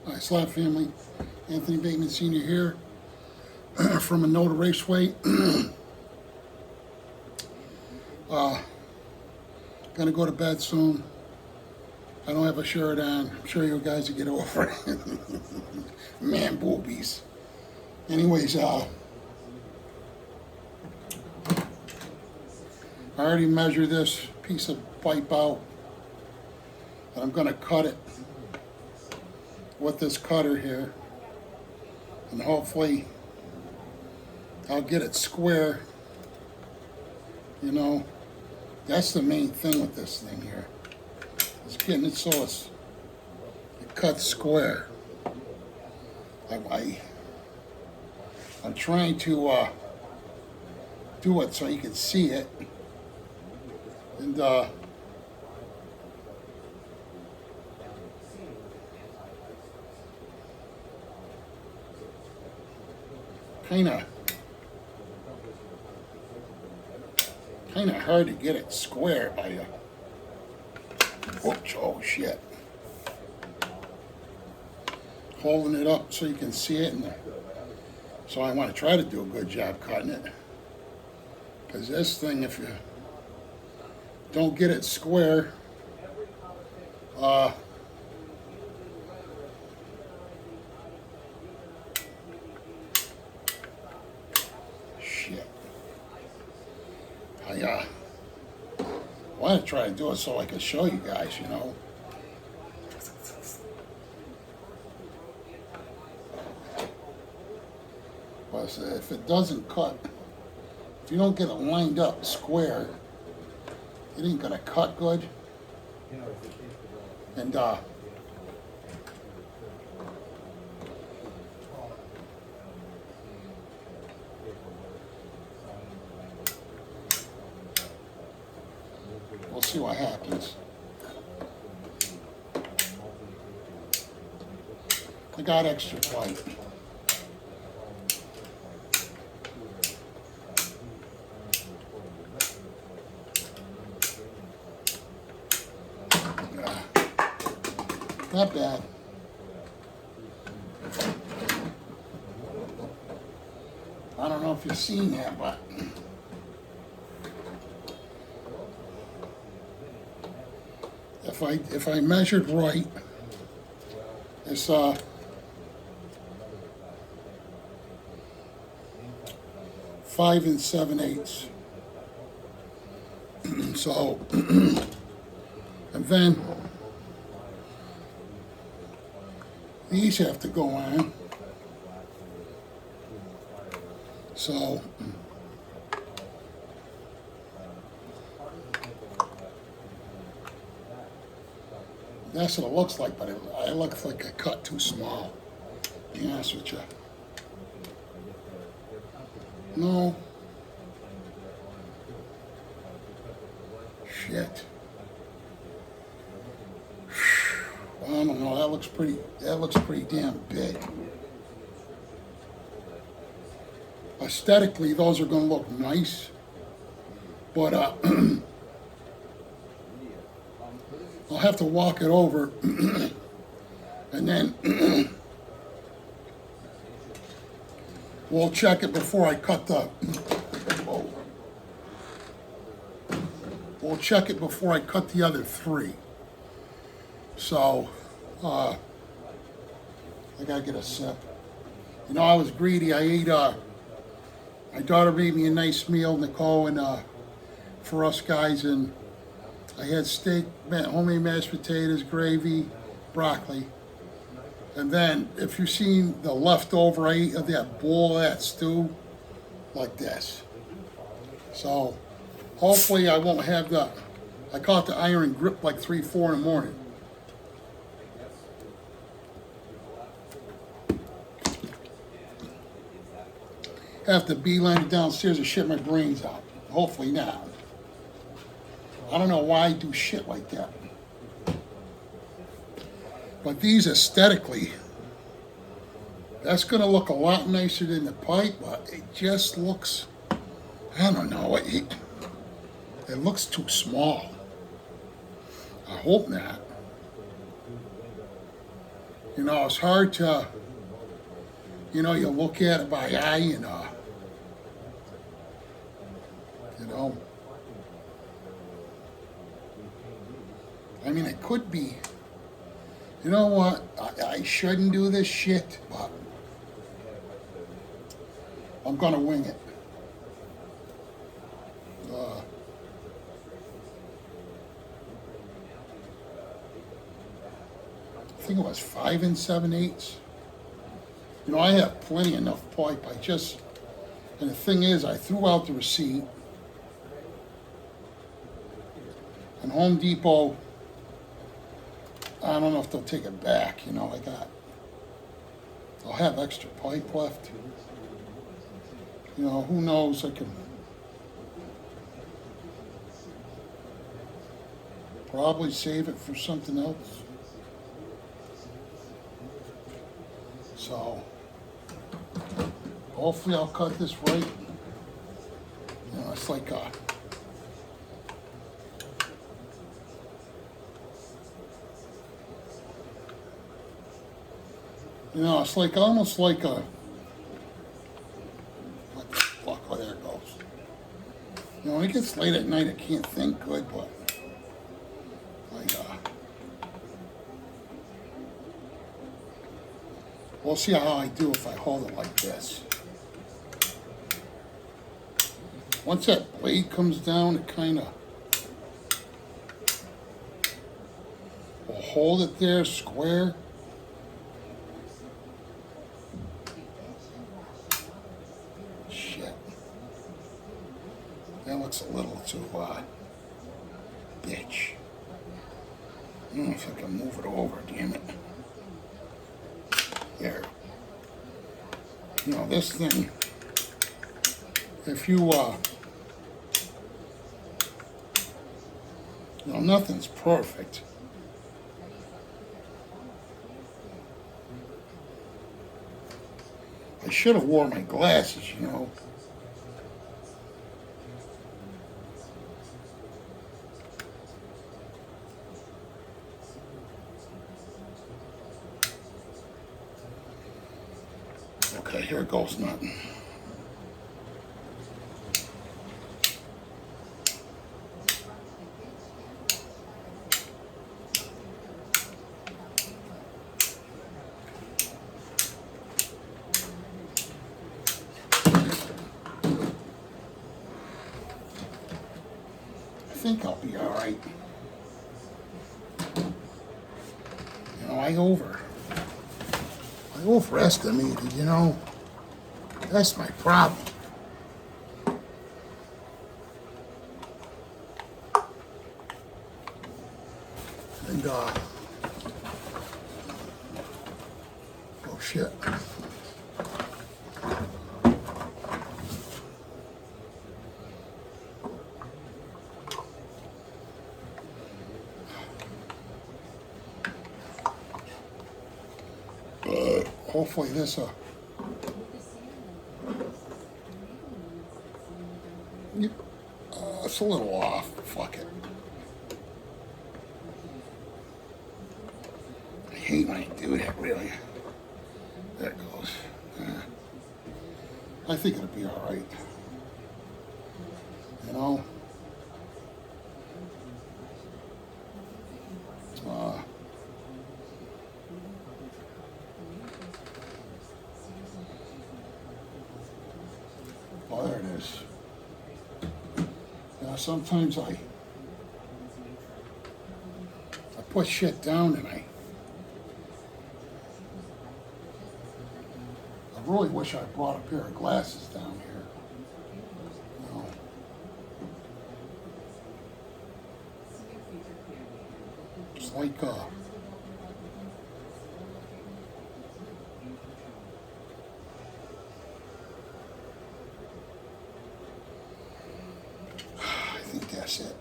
Hi, Slab family. Anthony Bateman Sr. here from Minota Raceway. Gonna go to bed soon. I don't have a shirt on. I'm sure you guys will get over it. Man, boobies. Anyways, I already measured this piece of pipe out, and I'm gonna cut it with this cutter here, and hopefully I'll get it square. You know, that's the main thing with this thing here. It's getting it so it cuts square. I'm trying to do it so you can see it, and kind of hard to get it square by you. Oh shit. Holding it up so you can see it, and so I want to try to do a good job cutting it. Because this thing, if you don't get it square, shit. I want to try to do it so I can show you guys, you know. But if it doesn't cut, if you don't get it lined up square, it ain't gonna cut good. And we'll see what happens. I got extra pipe. Not bad. I don't know if you've seen that, but if I measured right, it's 5 7/8. So, and then these have to go on. So that's what it looks like, but it looks like I cut too small, to be honest with you. No. Shit. I don't know, that looks pretty damn big. Aesthetically, those are gonna look nice, but I'll have to walk it over and then we'll check it before I cut the, we'll check it before I cut the other three. So, I gotta get a sip. You know, I was greedy. I ate, my daughter made me a nice meal, Nicole, and for us guys, and I had steak, homemade mashed potatoes, gravy, broccoli. And then, if you've seen the leftover, I ate of that bowl of that stew, like this. So, hopefully I won't have I caught the iron grip like 3, 4 in the morning. Have to beeline it downstairs and shit my brains out. Hopefully not. I don't know why I do shit like that. But these aesthetically, that's gonna look a lot nicer than the pipe, but it just looks, I don't know, it looks too small. I hope not. You know, it's hard to, you know, you look at it by eye and, you know, I mean, it could be, you know what, I shouldn't do this shit, but I'm gonna wing it. I think it was 5 7/8. You know, I have plenty enough pipe. And the thing is, I threw out the receipt. And Home Depot, I don't know if they'll take it back. You know, I'll have extra pipe left. You know, who knows? I can probably save it for something else. So, hopefully I'll cut this right. You know, it's like you know, it's like almost like a, what the fuck, oh, there it goes. You know, when it gets late at night, I can't think good, but like, we'll see how I do if I hold it like this. Once that blade comes down, it kind of will hold it there square. Shit. That looks a little too, bitch. I don't know if I can move it over, damn it. There. You know, this thing, if you, you know, nothing's perfect. I should have wore my glasses, you know. Okay, here goes nothing. I think I'll be all right. You know, I overestimated, you know. That's my problem. And, oh shit. Hopefully this, it's a little off. Fuck it. I hate when I do that, really. There it goes. I think it'll be all right. You know? Oh, there it is. Sometimes I put shit down and I really wish I brought a pair of glasses down here. You know. It's like that's it.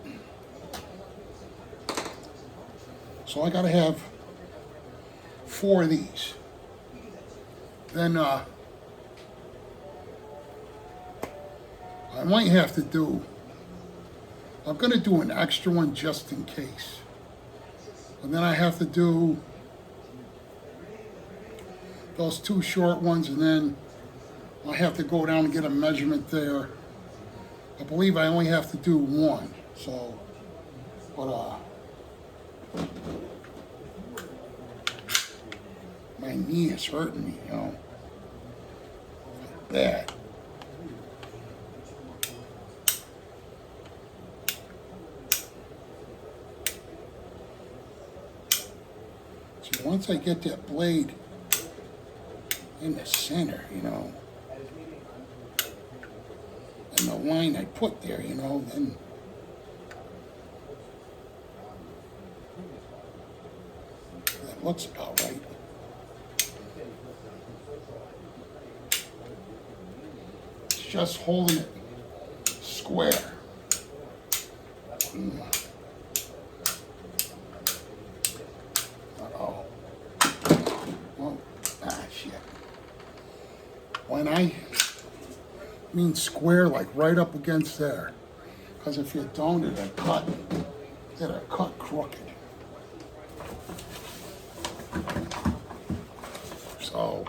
So I gotta have 4 of these. Then I might have to do, I'm gonna do an extra one just in case. And then I have to do those two short ones, and then I have to go down and get a measurement there. I believe I only have to do one, so, but my knee is hurting me, you know, bad. So once I get that blade in the center, you know, and the line I put there, you know, then that looks about right. It's just holding it square. Uh-oh. Well, shit. When I mean square, like right up against there, because if you don't, it'll cut crooked. So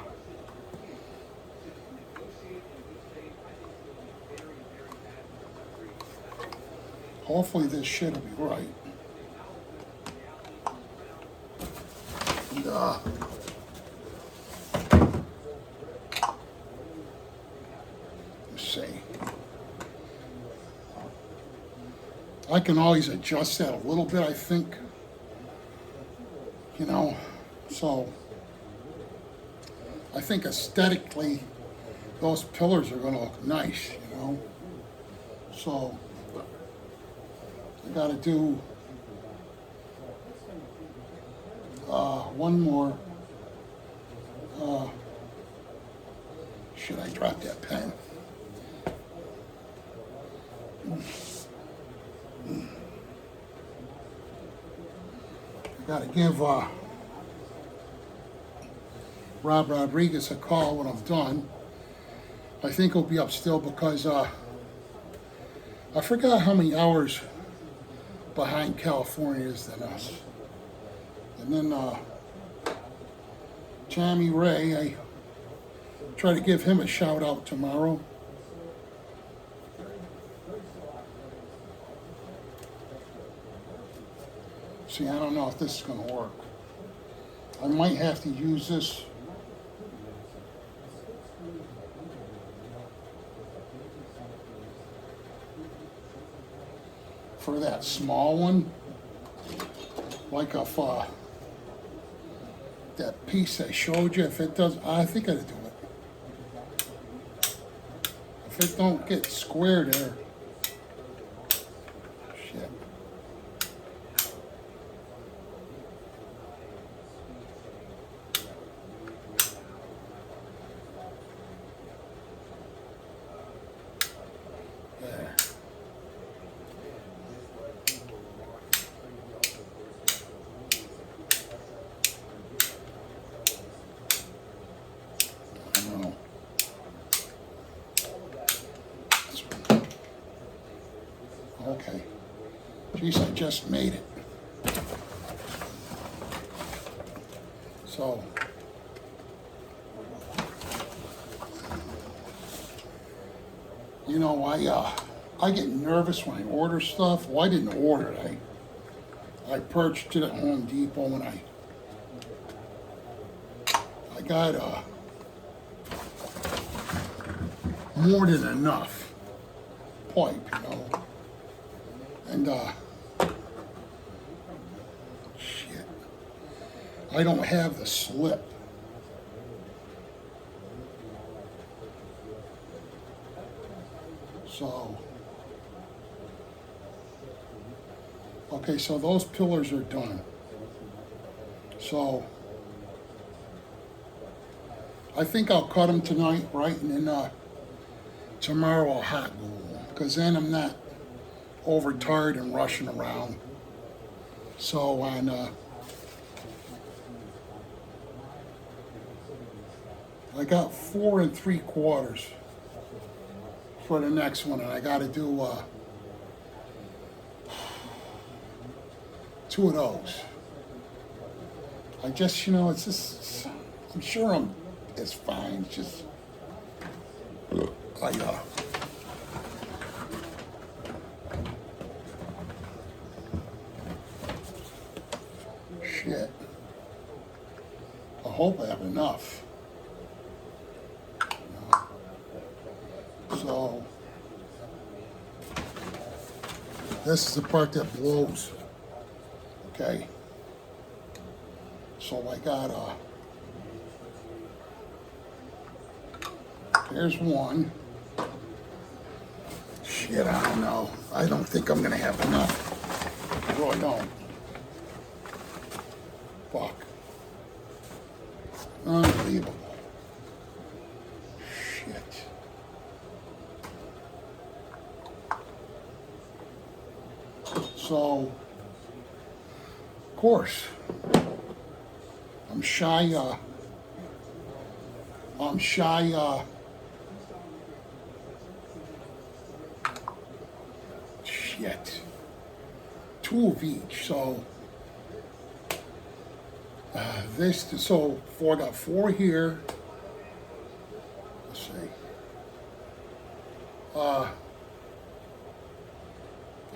hopefully this shit will be right. And, let's see. I can always adjust that a little bit, I think. You know, so I think aesthetically those pillars are gonna look nice, you know. So I gotta do one more. Should I drop that pen? I gotta give Rob Rodriguez a call when I'm done. I think he'll be up still because I forgot how many hours behind California is than us. And then Tommy Ray, I try to give him a shout out tomorrow. See, I don't know if this is gonna work. I might have to use this for that small one, like if that piece I showed you, if it does, I think I'd do it. If it don't get square there, shit. There. Okay. Geez, I just made it. So, you know, I get nervous when I order stuff. Well, I didn't order it. I purchased it at Home Depot and I got more than enough pipe, you know. And shit, I don't have the slip. So, okay, so those pillars are done. So, I think I'll cut them tonight, right? And then tomorrow I'll hot glue them. Because then I'm not overtired and rushing around. So on I got 4 3/4 for the next one, and I got to do 2 of those. I just, you know, it's just, I'm sure I'm it's fine. It's just I shit. I hope I have enough. So this is the part that blows. Okay. So I got here's one. Shit, I don't know. I don't think I'm gonna have enough. I really don't. Fuck. Unbelievable. Shit. So, of course, I'm shy, shit. 2 of each, so so I got 4 here. Let's see.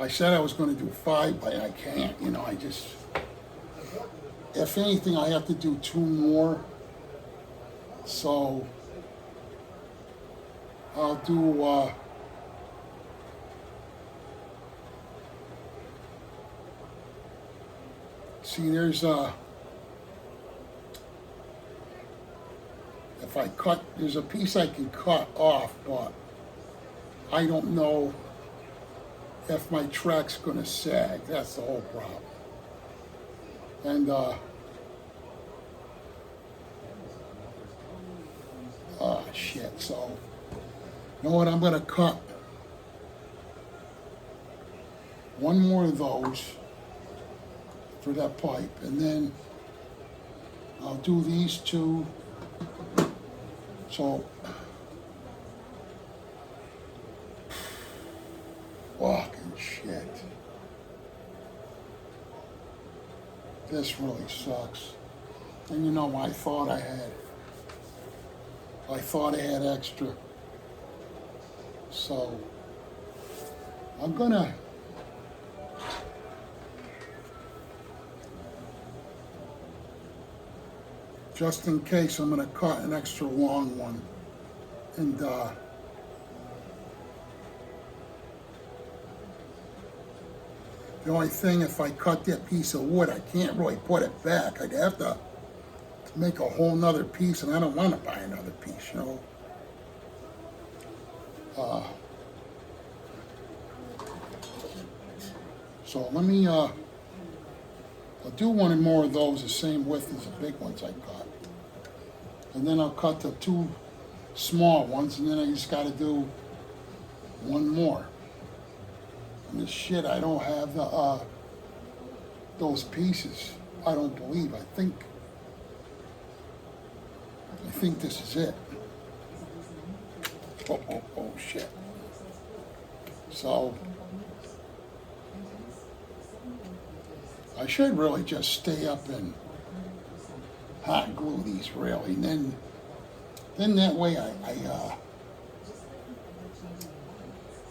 I said I was going to do 5, but I can't. You know, if anything, I have to do 2 more. So I'll do. See, there's if I cut, there's a piece I can cut off, but I don't know if my track's gonna sag. That's the whole problem. And oh shit, so you know what, I'm gonna cut 1 more of those for that pipe, and then I'll do these 2. So fucking shit. This really sucks. And you know, I thought I had extra. So I'm gonna just in case, I'm gonna cut an extra long one. And the only thing, if I cut that piece of wood, I can't really put it back. I'd have to make a whole nother piece, and I don't want to buy another piece, you know. So let me, I'll do 1 more of those the same width as the big ones I cut. And then I'll cut the 2 small ones, and then I just got to do 1 more. And this shit, I don't have the those pieces. I don't believe. I think this is it. Oh shit. So I should really just stay up and hot glue these, really, and then that way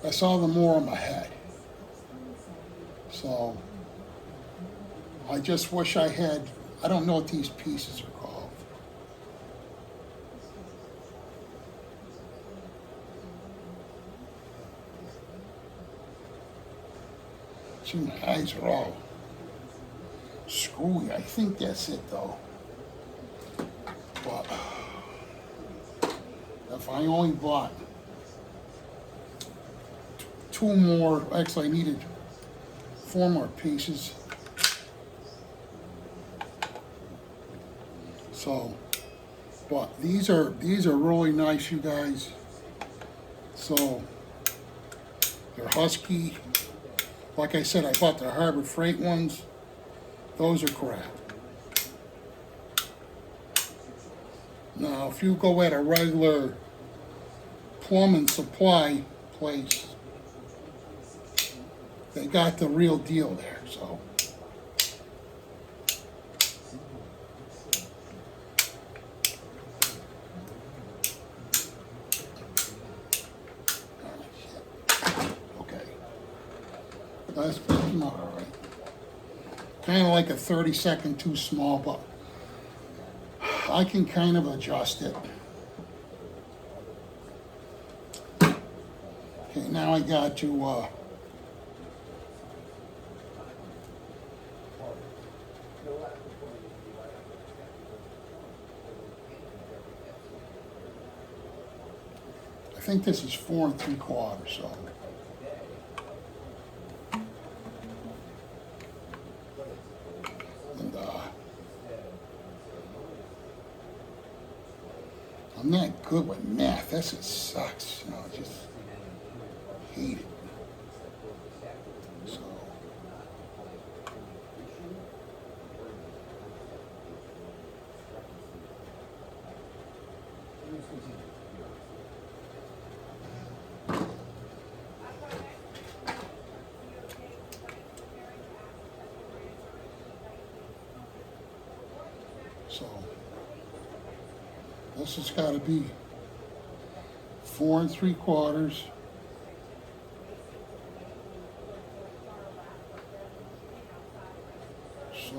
that's all the more on my head. So I just wish I had, I don't know what these pieces are called. See, my eyes are all screwy. I think that's it though. But if I only bought 2 more, actually I needed 4 more pieces. So, but these are really nice, you guys. So they're Husky. Like I said, I bought the Harbor Freight ones. Those are crap. Now, if you go at a regular plumbing supply place, they got the real deal there, so. That's not all right. Kind of like a 30-second too small, but I can kind of adjust it. Okay, now I got to I think this is 4 3/4, so. And I'm not good with math. This just sucks. You know, I just hate it. So. So this has got to be 4 3/4. So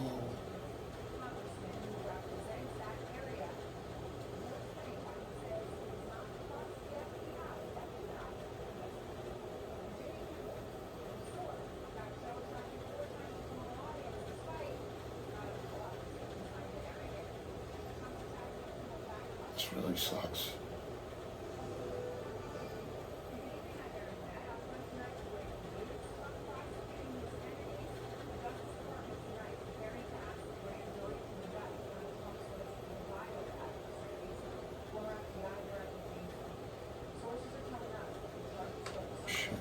this really sucks. Shit.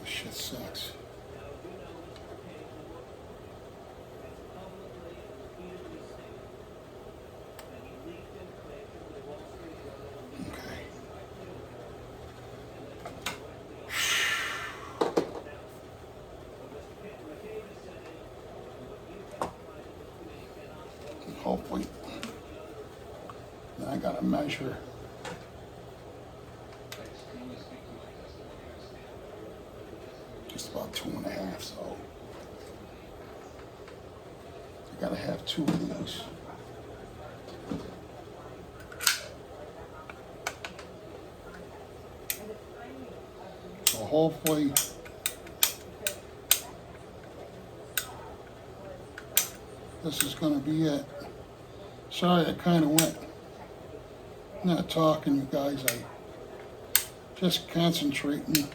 This shit sucks. Okay. Hopefully. Then I gotta measure. Just about 2.5, so I gotta have 2 of these. So hopefully this is gonna be it. Sorry, I kind of went not talking, you guys. I just concentrating.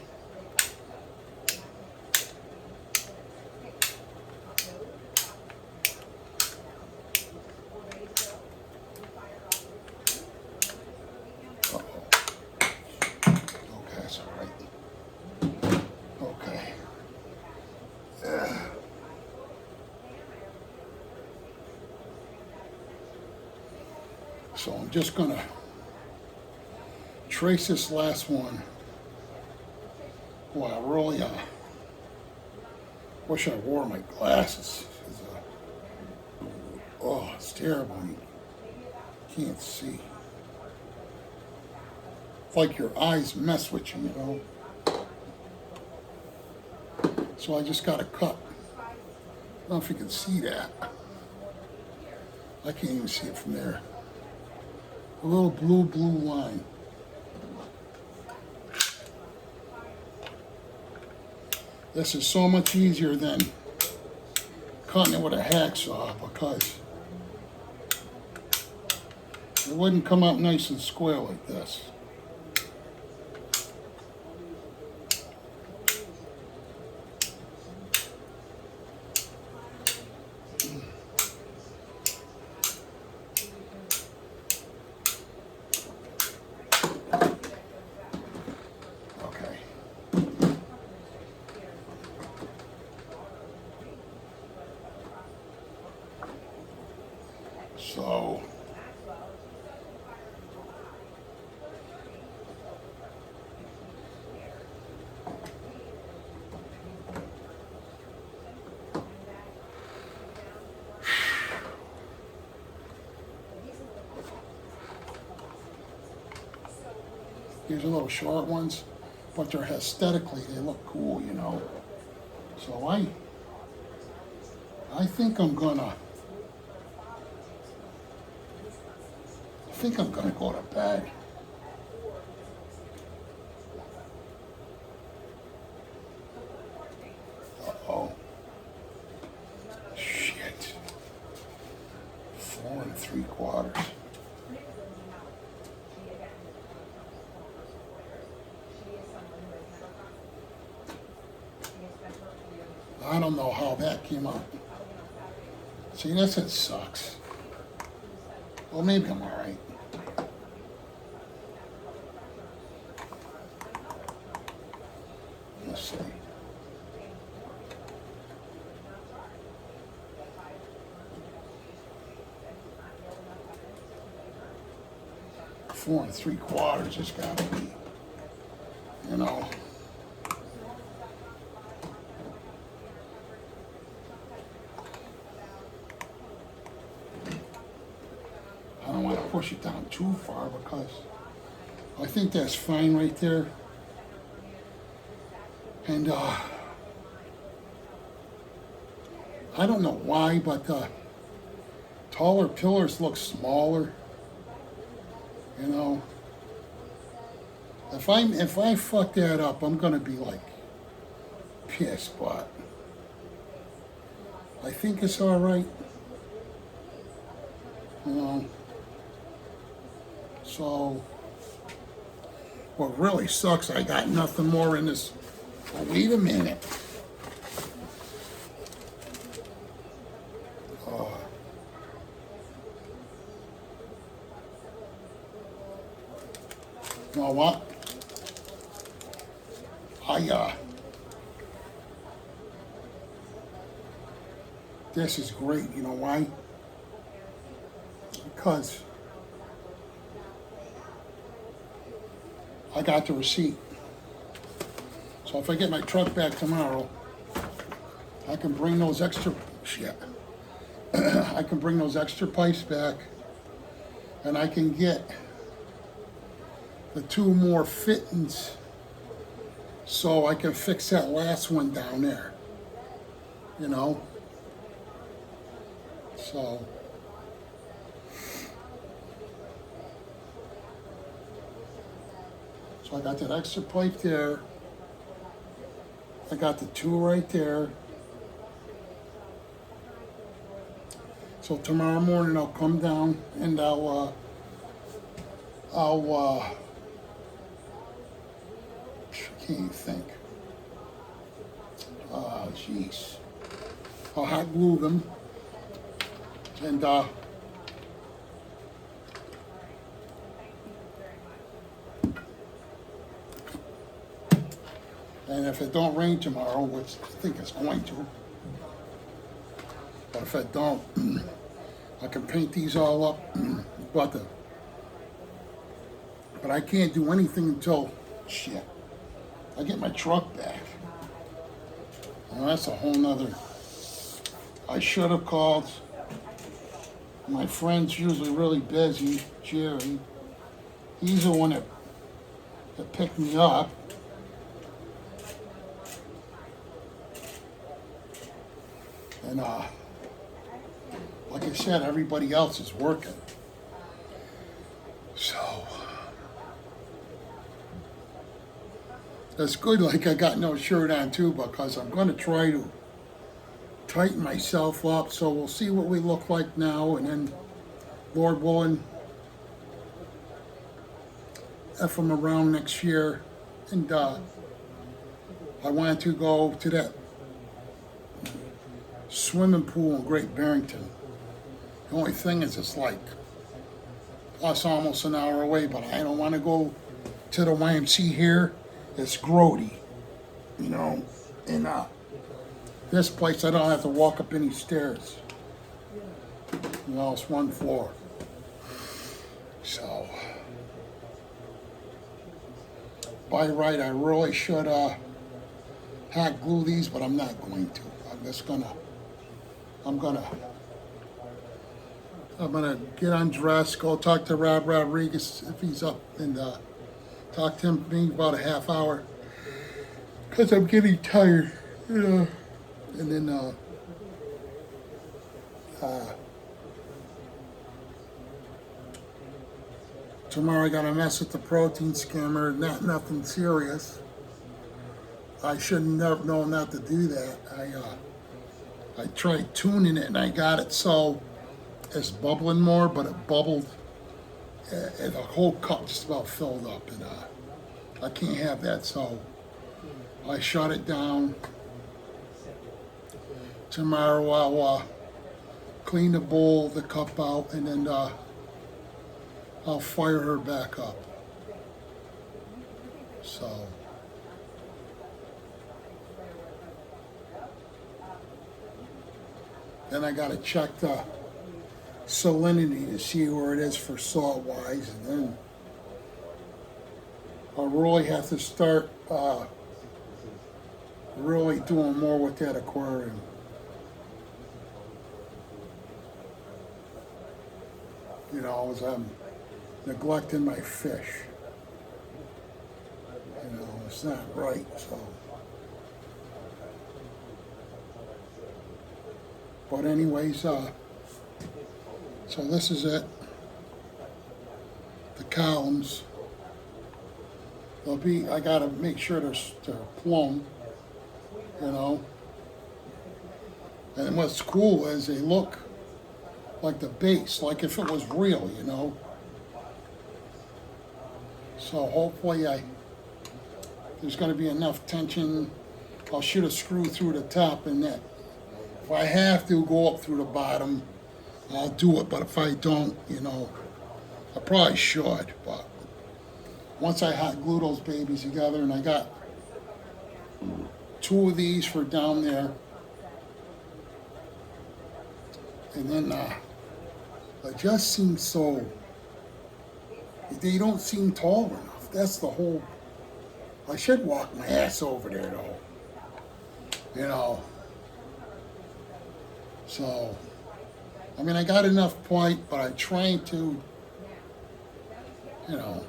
Uh-oh. Okay, that's all right. Okay. So I'm just gonna trace this last one. Boy, I really wish I wore my glasses. Oh, it's terrible. You can't see. It's like your eyes mess with you, you know. So I just got to cut. I don't know if you can see that. I can't even see it from there. A little blue line. This is so much easier than cutting it with a hacksaw because it wouldn't come out nice and square like this. These are little short ones, but they're aesthetically, they look cool, you know. So I think I'm gonna go to bed. Uh-oh. Shit. 4 3/4. I don't know how that came out. See, this it sucks. Well, maybe I'm all right. Let's see. Four and 3/4, it's gotta be, you know. I don't want to push it down too far because I think that's fine right there. And I don't know why, but taller pillars look smaller. You know, if I fuck that up, I'm gonna be like pissed. But I think it's all right. You know. So what really sucks, I got nothing more in this. Oh, wait a minute. You know what? This is great. You know why? Because I got the receipt. So if I get my truck back tomorrow, I can bring those extra shit. I can bring those extra pipes back, and I can get the 2 more fittings so I can fix that last one down there. You know? So I got that extra pipe there. I got the 2 right there. So tomorrow morning I'll come down and I'll can't even think. Jeez. I'll hot glue them and if it don't rain tomorrow, which I think it's going to, but if it don't, I can paint these all up, but I can't do anything until, shit, I get my truck back. Well, that's a whole nother, I should have called. My friend's usually really busy, Jerry. He's the one that picked me up. And like I said, everybody else is working. So that's good. Like I got no shirt on too, because I'm going to try to tighten myself up. So we'll see what we look like now, and then Lord willing, if I'm around next year, and I want to go to that swimming pool in Great Barrington. The only thing is it's like us almost an hour away, but I don't want to go to the YMC here. It's grody, you know, and this place I don't have to walk up any stairs. You know, it's 1 floor. So by right, I really should hot glue these, but I'm not going to. I'm gonna get undressed, go talk to Rob Rodriguez if he's up, and Talk to him maybe about a half hour because I'm getting tired. And then tomorrow I got to mess with the protein skimmer. Nothing serious. I shouldn't have known not to do that. I tried tuning it and I got it so it's bubbling more, but it bubbled and the whole cup just about filled up, and I can't have that, so I shut it down. Tomorrow I'll clean the bowl, the cup out, and then I'll fire her back up. So then I gotta check the salinity to see where it is for salt wise, and then I'll really have to start really doing more with that aquarium. You know, as I'm neglecting my fish. You know, it's not right, so. But anyways, so this is it. The columns. They'll be, I gotta make sure they're plumb, you know. And what's cool is they look like the base, like if it was real, you know. So hopefully there's gonna be enough tension. I'll shoot a screw through the top and that. If I have to go up through the bottom, I'll do it, but if I don't, you know, I probably should, but once I hot glue those babies together, and I got 2 of these for down there, and then it just seems so, they don't seem tall enough. That's the whole, I should walk my ass over there though, you know. So, I mean, I got enough point, but I'm trying to, you know,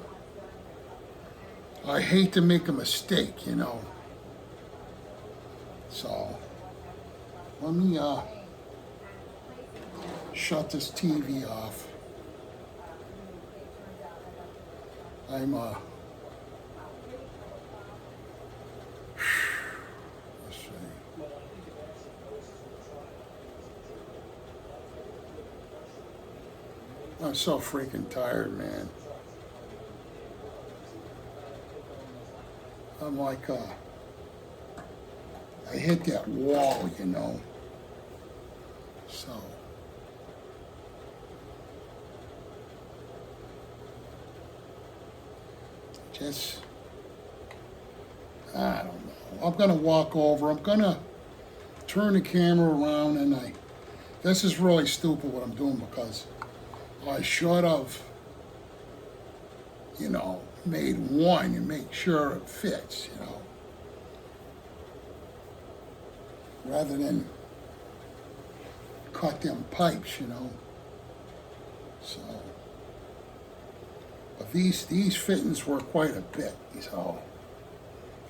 I hate to make a mistake, you know. So, let me shut this TV off. I'm let's see. I'm so freaking tired, man. I'm like, I hit that wall, you know. So, just, I don't know. I'm gonna walk over. I'm gonna turn the camera around, and this is really stupid what I'm doing because I should have, you know, made one and make sure it fits, you know, rather than cut them pipes, you know. So, but these fittings were quite a bit, so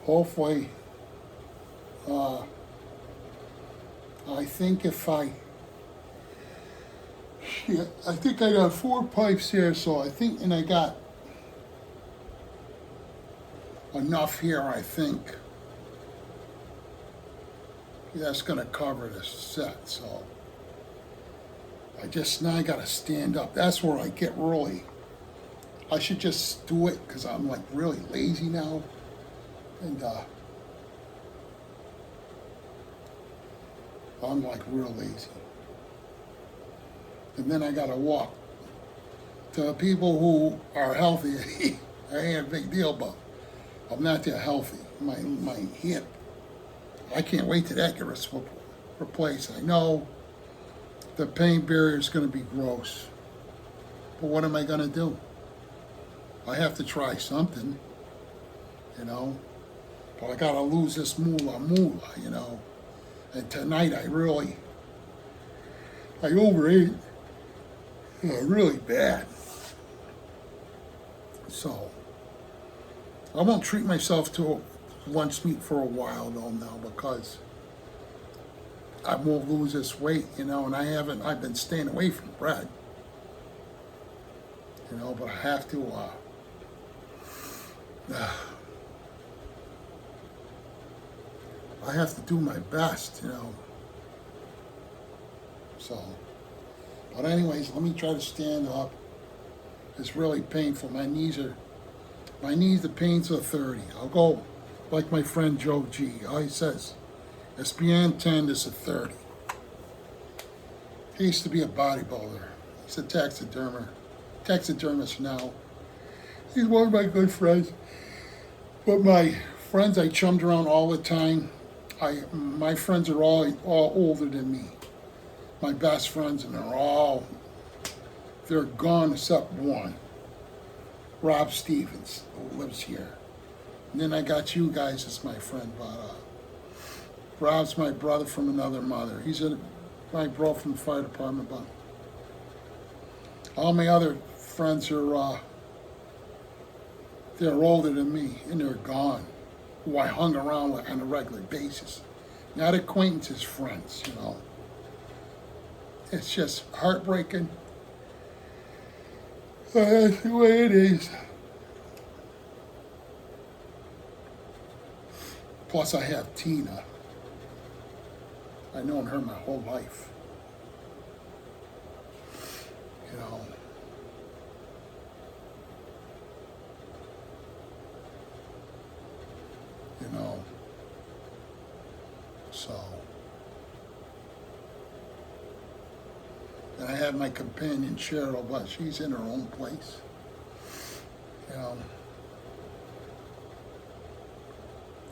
hopefully, I think if I think I got 4 pipes here, so I think, and I got enough here, I think. That's gonna cover this set, so now I gotta stand up. That's where I get really, I should just do it because I'm like really lazy now. And I'm like real lazy. And then I gotta walk. To people who are healthy, I ain't a big deal, but I'm not that healthy. My hip, I can't wait till that gets replaced. I know the pain barrier is going to be gross, but what am I going to do? I have to try something, you know. But I got to lose this moolah, you know. And tonight I overate really bad. So I won't treat myself to lunch meat for a while though now because I won't lose this weight, and I've been staying away from bread, but I have to, I have to do my best, so, but anyways, let me try to stand up. It's really painful. My knees, the pains are 30. I'll go like my friend Joe G. He says, it's beyond 10, it's a 30. He used to be a bodybuilder. He's a taxidermist now. He's one of my good friends. But my friends I chummed around all the time, my friends are all older than me. My best friends, and they're gone except one. Rob Stevens, who lives here. And then I got you guys as my friend, but Rob's my brother from another mother. He's my bro from the fire department, but all my other friends are, they're older than me, and they're gone, who I hung around with on a regular basis. Not acquaintances, friends, It's just heartbreaking. That's the way it is. Plus, I have Tina. I've known her my whole life. So. And I have my companion Cheryl, but she's in her own place.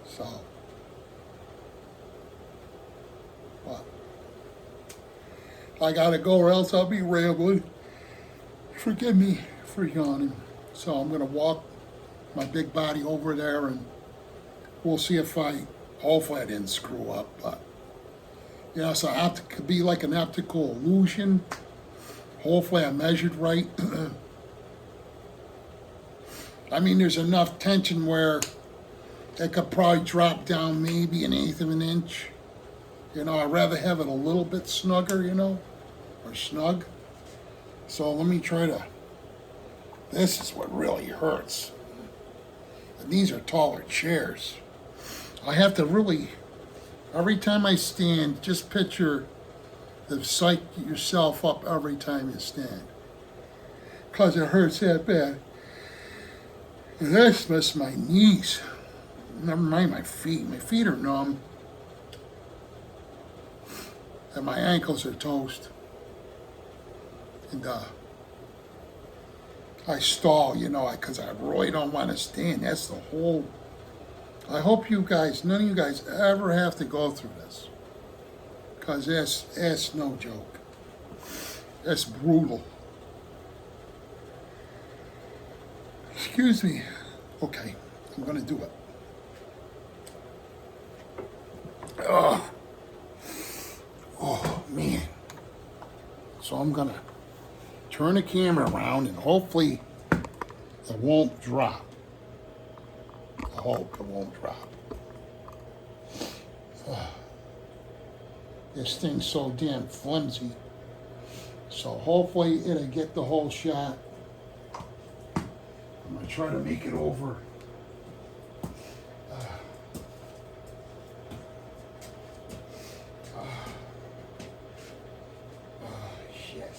So, but I gotta go or else I'll be rambling. Forgive me for yawning. So I'm gonna walk my big body over there and we'll see if hopefully I didn't screw up, but so it could be like an optical illusion. Hopefully I measured right. I mean, there's enough tension where it could probably drop down maybe an eighth of an inch. I'd rather have it a little bit snugger, or snug. So let me try to, this is what really hurts. And these are taller chairs. I have to really, every time I stand, just picture to psych yourself up every time you stand. Because it hurts that bad. And this missed my knees. Never mind my feet. My feet are numb. And my ankles are toast. And I stall, because I really don't want to stand. That's the whole. I hope none of you guys ever have to go through this. Because that's no joke. That's brutal. Excuse me. Okay, I'm going to do it. Oh, man. So I'm going to turn the camera around and hopefully it won't drop. I hope it won't drop. This thing's so damn flimsy. So hopefully it'll get the whole shot. I'm going to try to make it over. Shit.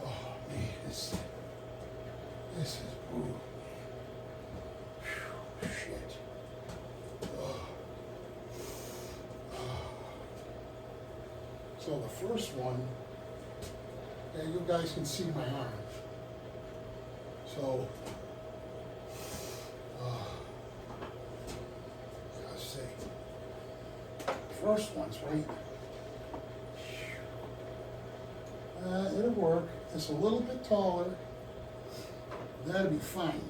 Oh, man, this is brutal. Shit. So the first one, and you guys can see my arm. So, let's see. First one's right. It'll work. It's a little bit taller. That'll be fine,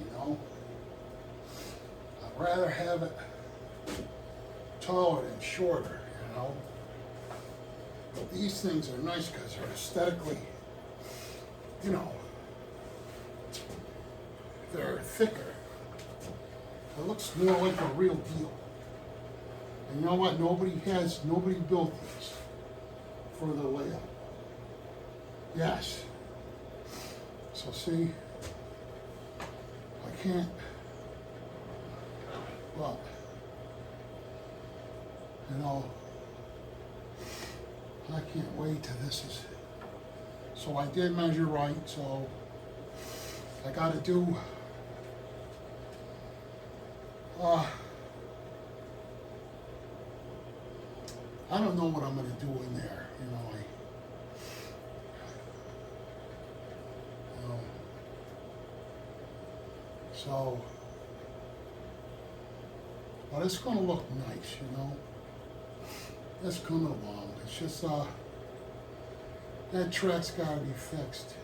I'd rather have it taller than shorter, But these things are nice because they're aesthetically you know, they're thicker. It looks more like a real deal. And you know what? Nobody built these for the layout. Yes. So see, I can't, but, you know, I can't wait till this is, so I did measure right, so I gotta do, I don't know what I'm gonna do in there, you know, so, but it's gonna look nice, you know. It's coming along. It's just that track's gotta be fixed.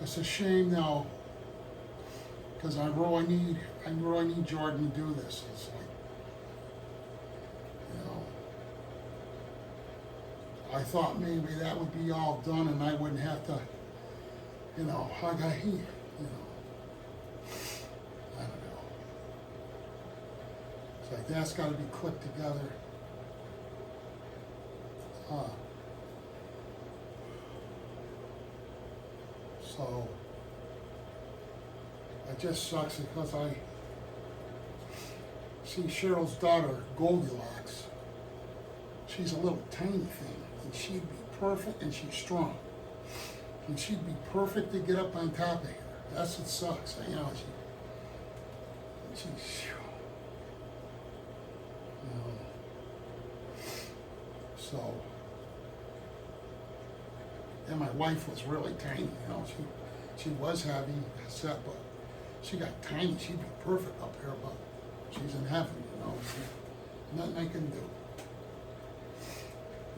It's a shame now, because I really need Jordan to do this. It's like, you know, I thought maybe that would be all done and I wouldn't have to, you know, I don't know. It's like that's got to be clipped together. So it just sucks because I see Cheryl's daughter, Goldilocks. She's a little tiny thing, and she'd be perfect, and she's strong. And she'd be perfect to get up on top of her. That's what sucks, you know. She's, you know, so, and my wife was really tiny, you know. She was heavy, set, but she got tiny. She'd be perfect up here, but she's in heaven, you know. Nothing I can do.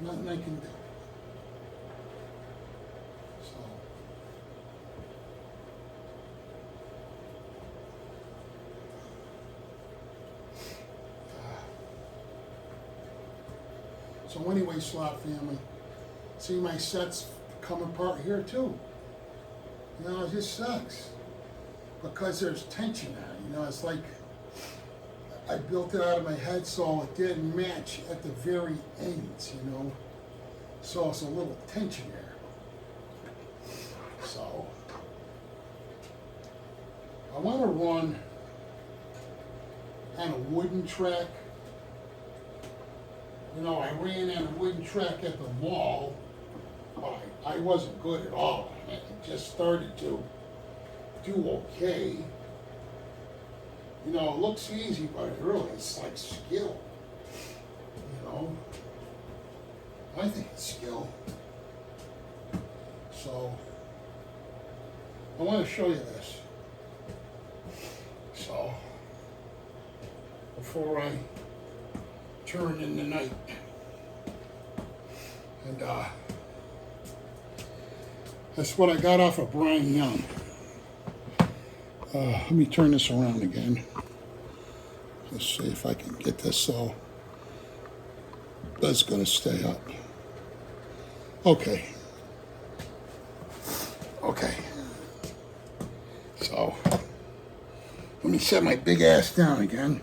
Nothing I can do. So anyway, Slot family, see my sets come apart here too. You know, it just sucks because there's tension on it. You know, it's like I built it out of my head so it didn't match at the very ends, you know. So it's a little tension there. So I want to run on a wooden track. You know, I ran on a wooden track at the mall, but I wasn't good at all. I just started to do okay. You know, it looks easy, but it really it's like skill. You know, I think it's skill. So, I want to show you this. So, before I turn in the night. And that's what I got off of Brian Young. Let me turn this around again. Let's see if I can get this so that's going to stay up. Okay. Okay. So, let me set my big ass down again.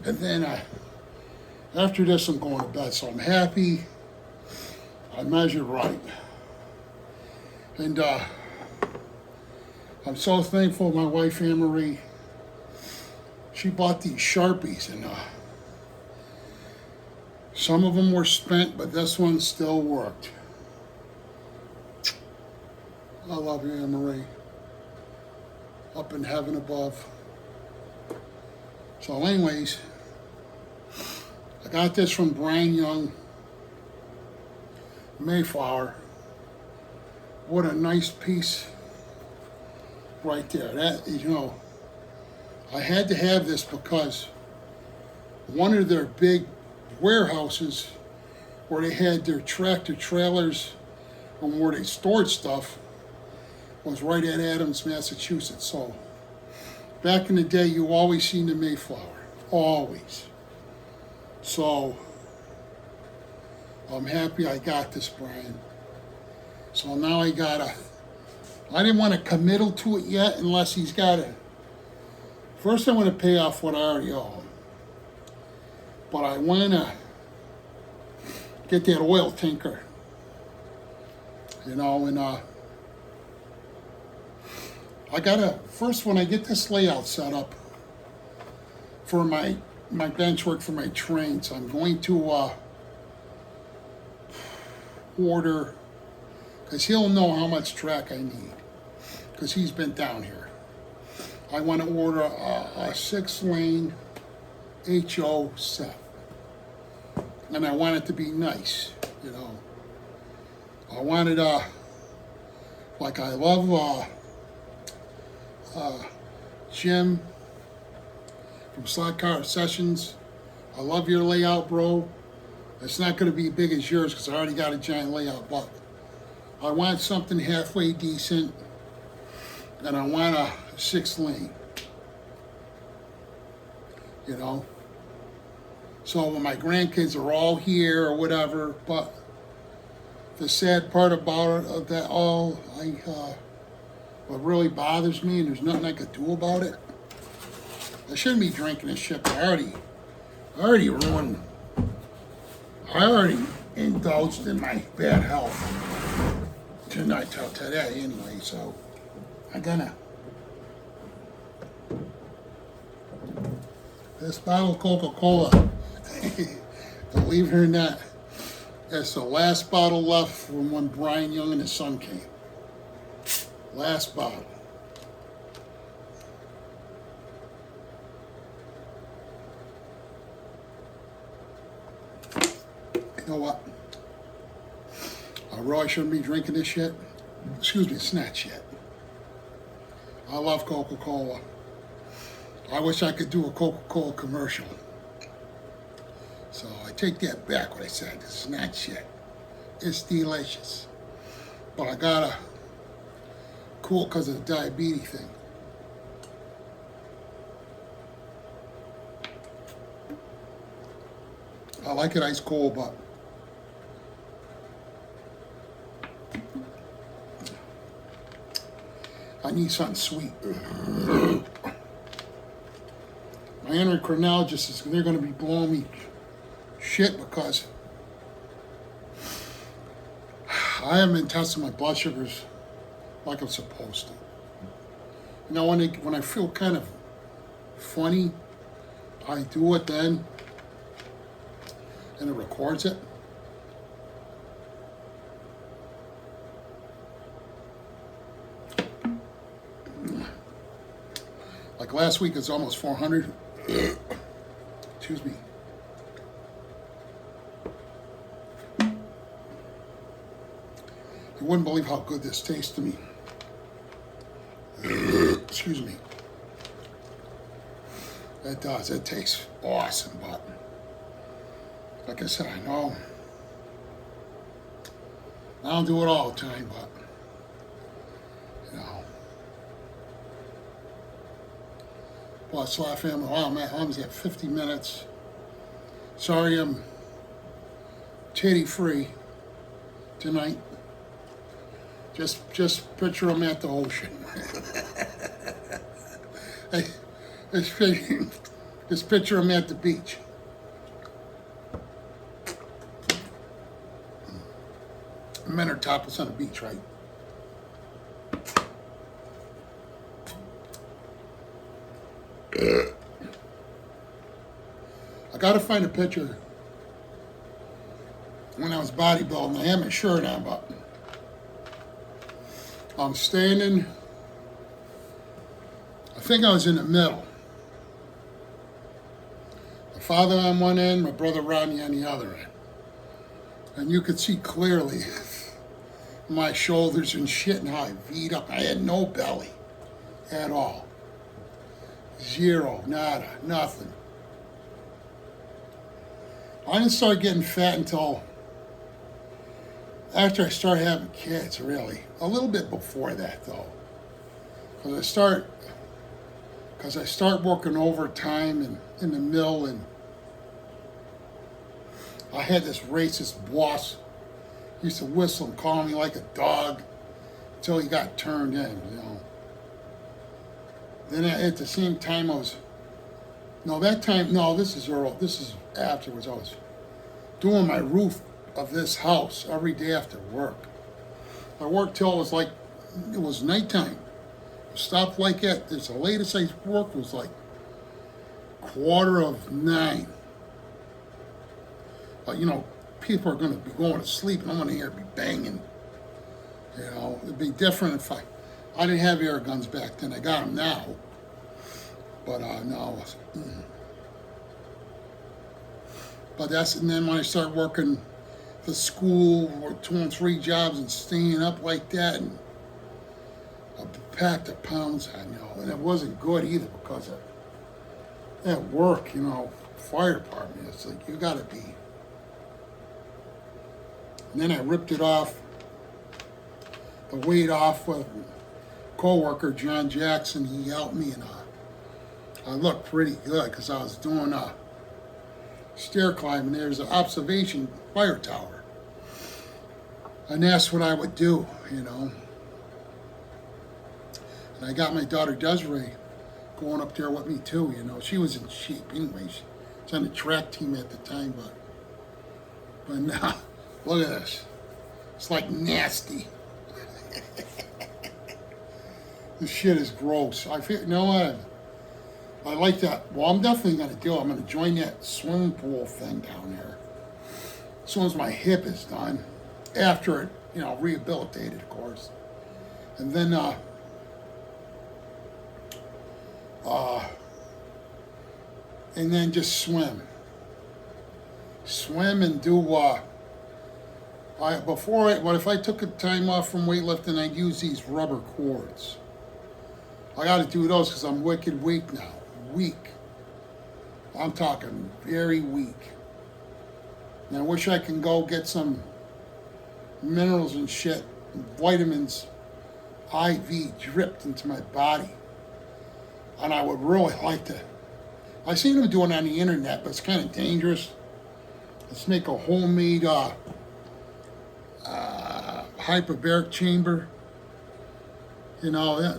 And then after this, I'm going to bed, so I'm happy. I measured right. And I'm so thankful my wife, Anne Marie, she bought these Sharpies, and some of them were spent, but this one still worked. I love you, Anne Marie. Up in heaven above. So anyways, I got this from Brian Young, Mayflower. What a nice piece right there. That, you know, I had to have this because one of their big warehouses where they had their tractor trailers and where they stored stuff was right at Adams, Massachusetts. So back in the day, you always seen the Mayflower, always. So I'm happy I got this, Brian. So now I didn't want to committal to it yet unless he's got it. First I want to pay off what I already owe him. But I want to get that oil tanker. And first when I get this layout set up for my bench work for my trains, I'm going to order, because he'll know how much track I need, because he's been down here. I want to order a 6-lane HO set. And I want it to be nice, I want it, like I love Jim from Slot Car Sessions. I love your layout, bro. It's not going to be big as yours because I already got a giant layout, but I want something halfway decent, and I want a 6-lane, So when my grandkids are all here or whatever, but the sad part about it, what really bothers me, and there's nothing I could do about it. I shouldn't be drinking this shit, but I already indulged in my bad health tonight till today anyway, so this bottle of Coca-Cola, believe it or not, that's the last bottle left from when Brian Young and his son came. Last bottle. You know what? I really shouldn't be drinking this shit. Excuse me, it's not shit. I love Coca-Cola. I wish I could do a Coca-Cola commercial. So I take that back what I said. It's not shit. It's delicious. But I gotta cool because of the diabetes thing. I like it ice cold, but I need something sweet. My endocrinologist is, they're going to be blowing me shit because I haven't been testing my blood sugars like I'm supposed to. When I feel kind of funny, I do it then, and it records it. Like last week, it's almost 400. Excuse me. You wouldn't believe how good this tastes to me. Excuse me. It does. It tastes awesome, but like I said, I know I don't do it all the time, but Well, Slot family, wow, man, I'm at 50 minutes. Sorry, I'm titty free tonight. Just picture him at the ocean. Hey, just picture him at the beach. Men are topless on the beach, right? I gotta find a picture when I was bodybuilding. I had my shirt on, but I'm standing, I think I was in the middle. My father on one end, my brother Rodney on the other end. And you could see clearly my shoulders and shit and how I V'd up. I had no belly at all. Zero, nada, nothing. I didn't start getting fat until after I started having kids, really. A little bit before that, though. Because I start working overtime and in the mill, and I had this racist boss He used to whistle and call me like a dog until he got turned in, you know. Then at the same time I was, no, that time, no, this is early, this is afterwards. I was doing my roof of this house every day after work. I worked till it was nighttime. Stuff like that. The latest I worked was like 8:45. But you know, people are going to be going to sleep, and I'm going to hear it be banging. You know, it'd be different if I didn't have air guns back then. I got them now, but no. But and then when I started working the school, worked 2 and 3 jobs and staying up like that, and I packed of pounds, I know, and it wasn't good either because at work, you know, fire department, it's like you got to be. And then I ripped it off, the weight off with co-worker John Jackson. He helped me, and I looked pretty good because I was doing stair climbing. There's an observation fire tower, and that's what I would do, you know. And I got my daughter Desiree going up there with me too, you know. She was in shape anyway. She was on the track team at the time, but now, look at this. It's like nasty. This shit is gross. I feel, you know what? I like that. Well, I'm definitely going to do it. I'm going to join that swimming pool thing down there as soon as my hip is done. After it, you know, rehabilitated, of course. And then, just swim. Swim and do, what if I took a time off from weightlifting, I'd use these rubber cords. I got to do those because I'm wicked weak now. Weak. I'm talking very weak. And I wish I can go get some minerals and shit, vitamins, IV dripped into my body. And I would really like to. I seen them doing it on the internet, but it's kind of dangerous. Let's make a homemade hyperbaric chamber. You know,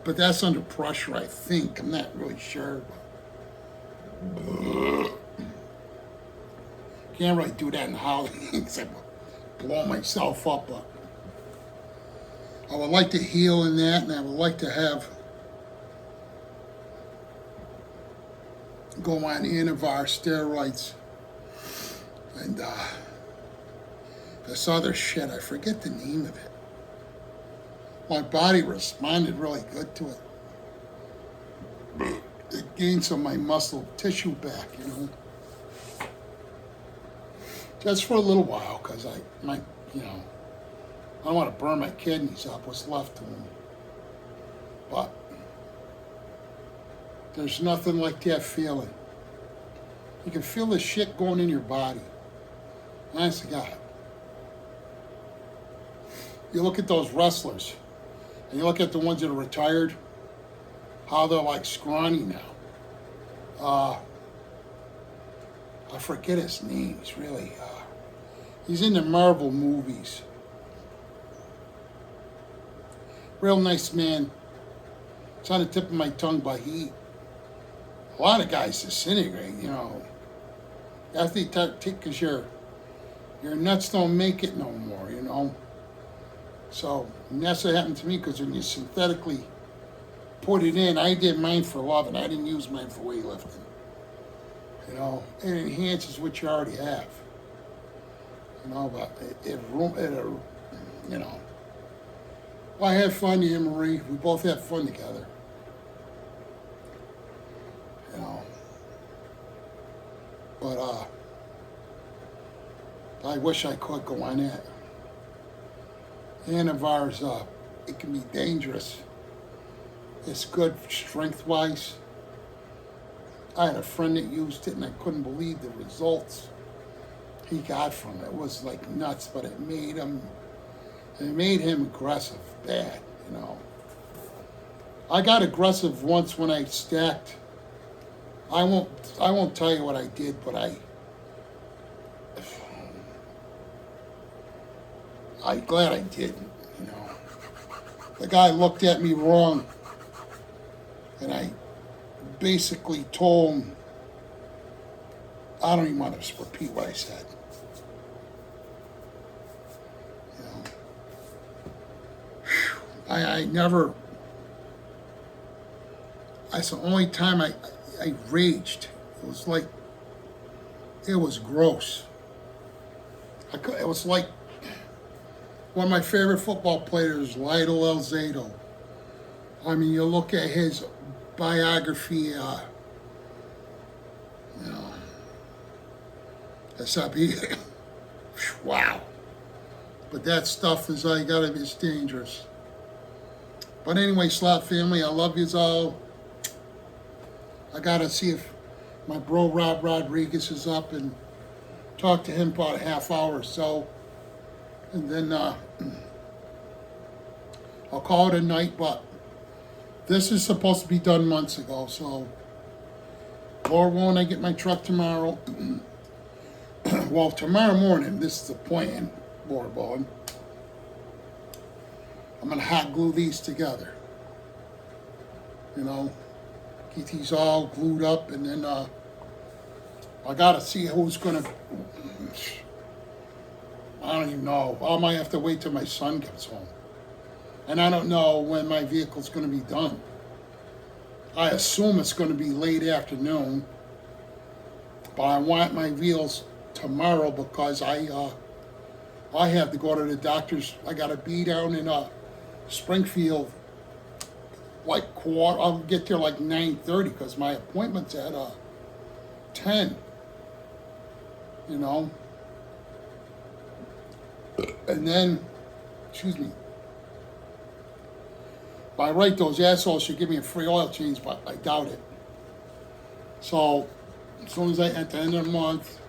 but that's under pressure, I think. I'm not really sure. Can't really do that in the house except blow myself up. But I would like to heal in that, and I would like to go on Anavar steroids and this other shit. I forget the name of it. My body responded really good to it. It gained some of my muscle tissue back, you know. Just for a little while, because I don't want to burn my kidneys up, what's left of them. But there's nothing like that feeling. You can feel the shit going in your body. Honest to God. You look at those wrestlers, and you look at the ones that are retired, how they're like scrawny now. I forget his name. He's really, he's in the Marvel movies. Real nice man. It's on the tip of my tongue, but a lot of guys disintegrate, you know. After you take, because your nuts don't make it no more, you know. So, and that's what happened to me, because when you synthetically put it in, I did mine for love, and I didn't use mine for weightlifting. You know, it enhances what you already have. You know, but you know. Well, I had fun, Anne Marie. We both had fun together. You know. But I wish I could go on that. Anavar's, it can be dangerous. It's good strength-wise. I had a friend that used it, and I couldn't believe the results he got from it. It was like nuts, but it made him aggressive, bad, you know. I got aggressive once when I stacked. I won't tell you what I did, but I'm glad I didn't, you know. The guy looked at me wrong, and I basically told him, I don't even want to repeat what I said. You know, I never, that's the only time I raged. It was like, it was gross. It was like one of my favorite football players, Lionel Alzado. I mean, you look at his biography, you know, except he, wow. But that stuff is, it's dangerous. But anyway, Slot family, I love yous all. I gotta see if my bro Rob Rodriguez is up and talk to him about a half hour or so. And then I'll call it a night, but this is supposed to be done months ago, so Lord willing, I get my truck tomorrow. Well, tomorrow morning, this is the plan, Lord willing. I'm gonna hot glue these together. You know, get these all glued up, and then I gotta see who's gonna. I don't even know. I might have to wait till my son gets home. And I don't know when my vehicle's gonna be done. I assume it's gonna be late afternoon, but I want my wheels tomorrow because I have to go to the doctor's. I gotta be down in Springfield like I'll get there like 9:30 because my appointment's at 10. You know, and then, excuse me. By right, those assholes should give me a free oil change, but I doubt it. So, as soon as at the end of the month,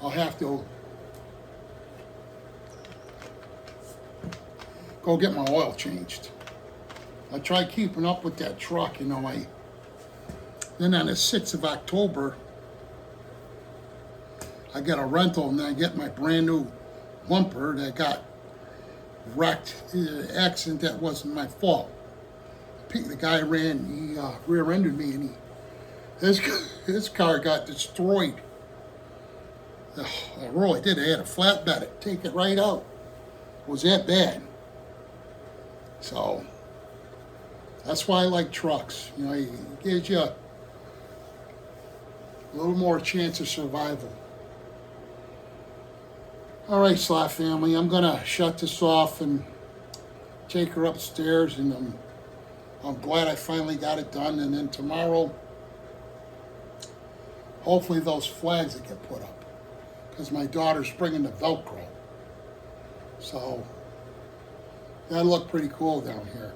I'll have to go get my oil changed. I try keeping up with that truck, you know. Then on the 6th of October, I get a rental, and then I get my brand new bumper that got wrecked. Accident that wasn't my fault. The guy he rear-ended me, and his car got destroyed. I really did. I had a flatbed, take it right out. It was that bad. So that's why I like trucks. You know, it gives you a little more chance of survival. All right, Slot family, I'm gonna shut this off and take her upstairs, and I'm glad I finally got it done. And then tomorrow, hopefully those flags will get put up, because my daughter's bringing the Velcro. So that'll look pretty cool down here.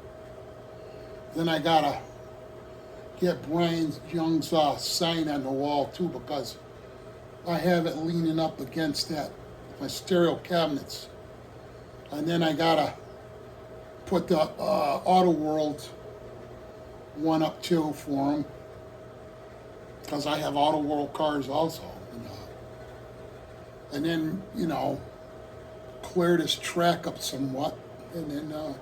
Then I gotta get Brian Young's sign on the wall too, because I have it leaning up against my stereo cabinets. And then I gotta put the Auto World one up too for him, because I have Auto World cars also. And then, you know, clear this track up somewhat, and then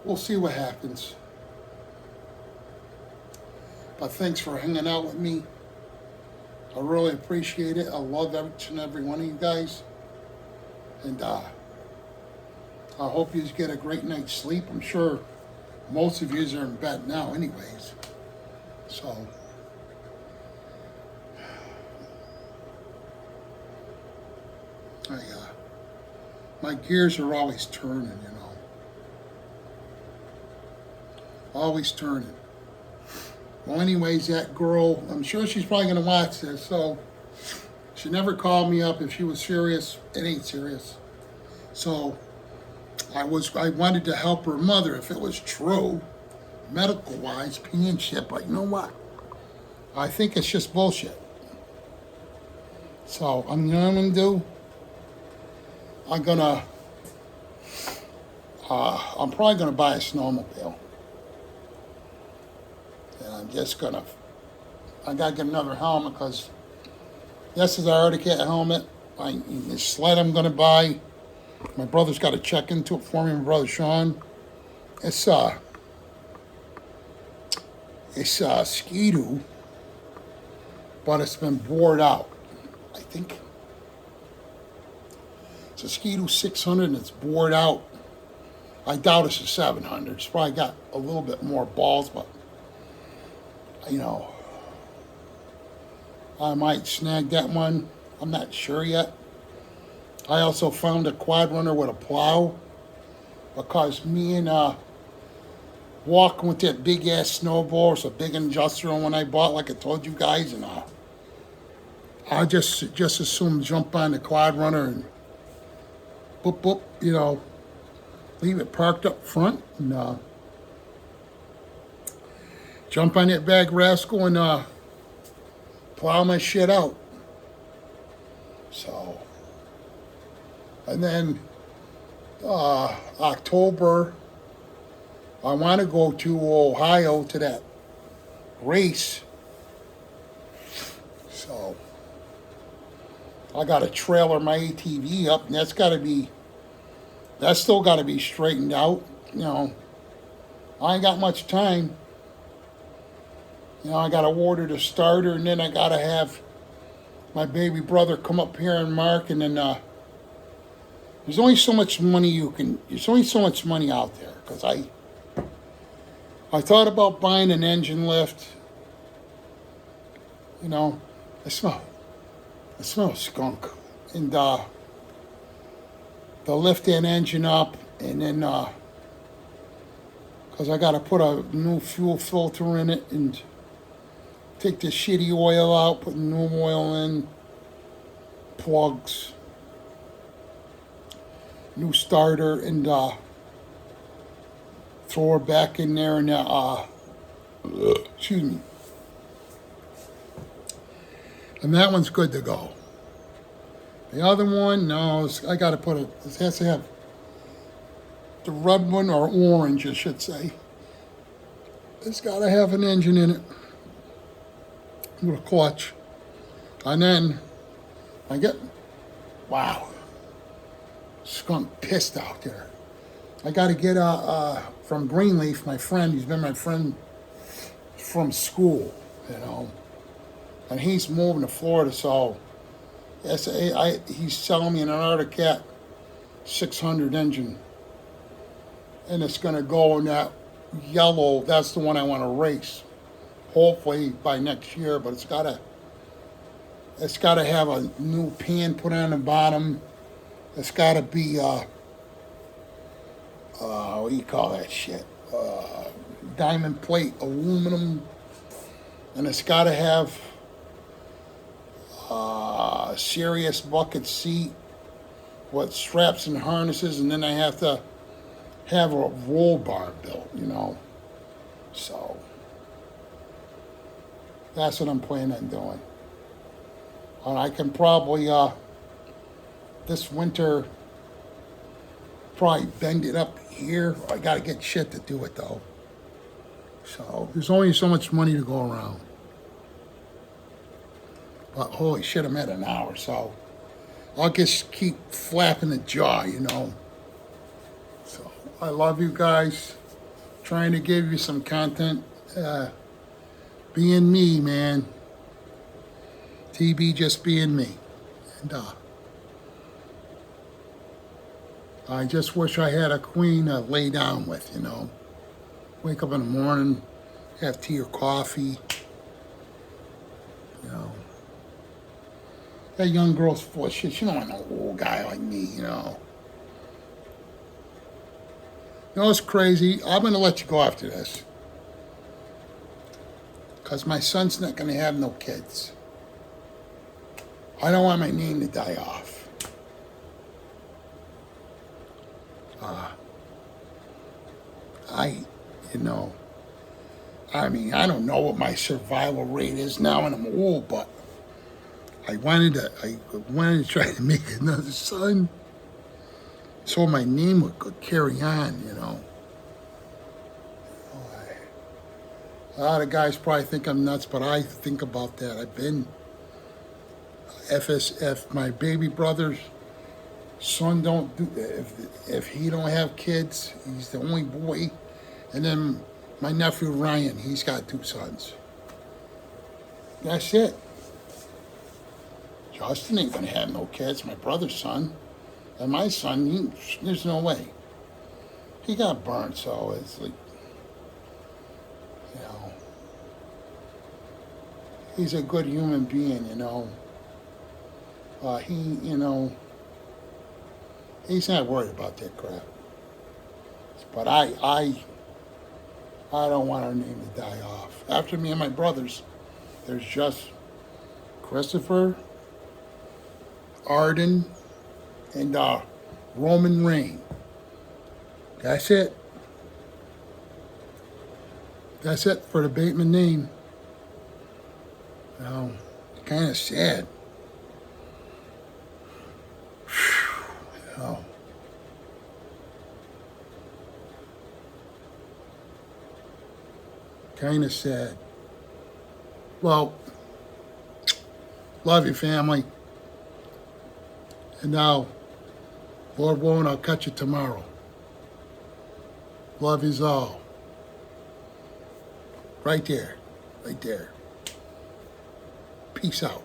we'll see what happens. But thanks for hanging out with me. I really appreciate it. I love each and every one of you guys. And I hope you get a great night's sleep. I'm sure most of you are in bed now anyways. So, my gears are always turning, you know. Always turning. Well, anyways, that girl, I'm sure she's probably going to watch this, so she never called me up if she was serious. It ain't serious. So I wanted to help her mother if it was true, medical-wise, and shit, but you know what? I think it's just bullshit. So, you know what I'm going to do? I'm probably going to buy a snowmobile. And I'm just going to, I got to get another helmet, because this is I already get a helmet. The sled I'm going to buy My brother's got to check into it for me, my brother Sean. It's Ski-Doo, but it's been bored out. I think it's a Ski-Doo 600 and it's bored out. I doubt it's a 700. It's probably got a little bit more balls, but you know, I might snag that one. I'm not sure yet. I also found a quad runner with a plow because me and walking with that big ass snowball, it's a big industrial one I bought, like I told you guys, and I just assume jump on the quad runner and boop boop, you know, leave it parked up front and jump on that bag rascal and plow my shit out. So, and then October, I want to go to Ohio to that race. So, I got to trailer my ATV up, and that's still got to be straightened out. You know, I ain't got much time. You know, I got to order the starter, and then I got to have my baby brother come up here and mark, and then there's only so much money there's only so much money out there, because I thought about buying an engine lift. You know, I smell skunk, and they'll lift that engine up, and then because I got to put a new fuel filter in it and take the shitty oil out, put new oil in, plugs, new starter, and throw her back in there, and excuse me. And that one's good to go. The other one, no, I got to put it has to have the red one, or orange, I should say. It's got to have an engine in it with a clutch. And then wow, skunk pissed out there. I got to get from Greenleaf, my friend. He's been my friend from school, you know, and he's moving to Florida. So he's selling me an Arctic Cat 600 engine, and it's going to go in that yellow. That's the one I want to race, hopefully by next year. But it's got to have a new pan put on the bottom. It's got to be what do you call that shit? Diamond plate aluminum, and it's got to have a serious bucket seat with straps and harnesses, and then I have to have a roll bar built, you know. So that's what I'm planning on doing. And I can probably this winter probably bend it up here. I got to get shit to do it though. So there's only so much money to go around. But holy shit, I'm at an hour, so I'll just keep flapping the jaw, you know. So I love you guys. Trying to give you some content. Being me, man. TB just being me. And I just wish I had a queen to lay down with, you know. Wake up in the morning, have tea or coffee, you know. That young girl's full of shit. She don't want no old guy like me, you know. You know, it's crazy. I'm going to let you go after this. Because my son's not going to have no kids. I don't want my name to die off. You know, I mean, I don't know what my survival rate is now, and I'm old, but I wanted to try to make another son, so my name would carry on, you know. A lot of guys probably think I'm nuts, but I think about that. I've been FSF, my baby brother's son don't do, if he don't have kids, he's the only boy. And then my nephew Ryan, he's got 2 sons. That's it. Justin ain't gonna have no kids, my brother's son. And my son, there's no way. He got burnt, so it's like, you know, he's a good human being, you know. You know, he's not worried about that crap. But I don't want our name to die off. After me and my brothers, there's just Christopher, Arden, and Roman Reign. That's it. That's it for the Bateman name. Now, kind of sad. Oh. Kind of sad. Well, love you, family. And now, Lord willing, I'll catch you tomorrow. Love is all. Right there. Right there. Peace out.